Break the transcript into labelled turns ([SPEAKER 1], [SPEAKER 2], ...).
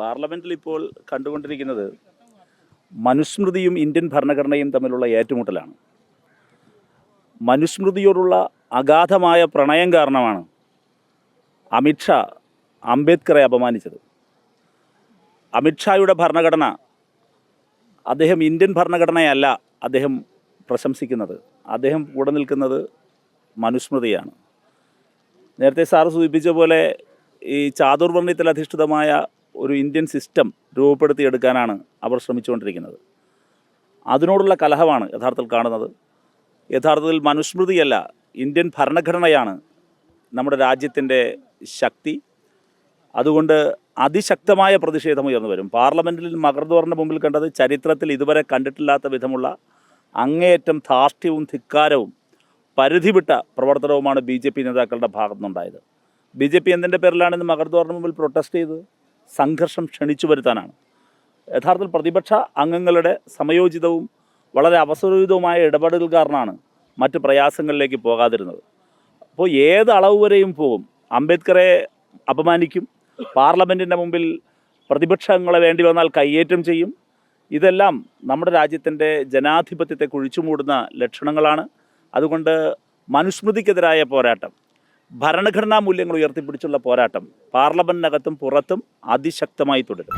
[SPEAKER 1] പാർലമെൻറ്റിൽ ഇപ്പോൾ കണ്ടുകൊണ്ടിരിക്കുന്നത് മനുസ്മൃതിയും ഇന്ത്യൻ ഭരണഘടനയും തമ്മിലുള്ള ഏറ്റുമുട്ടലാണ്. മനുസ്മൃതിയോടുള്ള അഗാധമായ പ്രണയം കാരണമാണ് അമിത്ഷാ അംബേദ്കറെ അപമാനിച്ചത്. അമിത്ഷായുടെ ഭരണഘടന, അദ്ദേഹം ഇന്ത്യൻ ഭരണഘടനയല്ല അദ്ദേഹം പ്രശംസിക്കുന്നത്, അദ്ദേഹം കൂടെ നിൽക്കുന്നത് മനുസ്മൃതിയാണ്. നേരത്തെ സാറ് സൂചിപ്പിച്ച പോലെ ഈ ചാതുർവർണ്ണയത്തിൽ അധിഷ്ഠിതമായ ഒരു ഇന്ത്യൻ സിസ്റ്റം രൂപപ്പെടുത്തിയെടുക്കാനാണ് അവർ ശ്രമിച്ചുകൊണ്ടിരിക്കുന്നത്. അതിനോടുള്ള കലഹമാണ് യഥാർത്ഥത്തിൽ കാണുന്നത്. യഥാർത്ഥത്തിൽ മനുസ്മൃതിയല്ല, ഇന്ത്യൻ ഭരണഘടനയാണ് നമ്മുടെ രാജ്യത്തിൻ്റെ ശക്തി. അതുകൊണ്ട് അതിശക്തമായ പ്രതിഷേധം ഉയർന്നു വരും. പാർലമെൻറ്റിൽ മകർദ്ദോറിൻ്റെ മുമ്പിൽ കണ്ടത് ചരിത്രത്തിൽ ഇതുവരെ കണ്ടിട്ടില്ലാത്ത വിധമുള്ള അങ്ങേയറ്റം ധാർഷ്ട്യവും ധിക്കാരവും പരിധിവിട്ട പ്രവർത്തനവുമാണ് BJP നേതാക്കളുടെ ഭാഗത്തുനിന്നുണ്ടായത്. BJP എന്തിൻ്റെ പേരിലാണ് ഇന്ന് മകർദ്ദോറിന് മുമ്പിൽ പ്രൊട്ടസ്റ്റ് ചെയ്തത്? സംഘർഷം ക്ഷണിച്ചു വരുത്താനാണ്. യഥാർത്ഥത്തിൽ പ്രതിപക്ഷ അംഗങ്ങളുടെ സമയോചിതവും വളരെ അവസരോചിതവുമായ ഇടപെടൽ കാരണമാണ് മറ്റ് പ്രയാസങ്ങളിലേക്ക് പോകാതിരുന്നത്. അപ്പോൾ ഏത് അളവ് വരെയും പോകും. അംബേദ്കറെ അപമാനിക്കും, പാർലമെൻറ്റിൻ്റെ മുമ്പിൽ പ്രതിപക്ഷങ്ങളെ വേണ്ടി വന്നാൽ കയ്യേറ്റം ചെയ്യും. ഇതെല്ലാം നമ്മുടെ രാജ്യത്തിൻ്റെ ജനാധിപത്യത്തെ കുഴിച്ചുമൂടുന്ന ലക്ഷണങ്ങളാണ്. അതുകൊണ്ട് മനുസ്മൃതിക്കെതിരായ പോരാട്ടം, ഭരണഘടനാ മൂല്യങ്ങൾ ഉയർത്തിപ്പിടിച്ചുള്ള പോരാട്ടം പാർലമെൻറ്റിനകത്തും പുറത്തും അതിശക്തമായി തുടരും.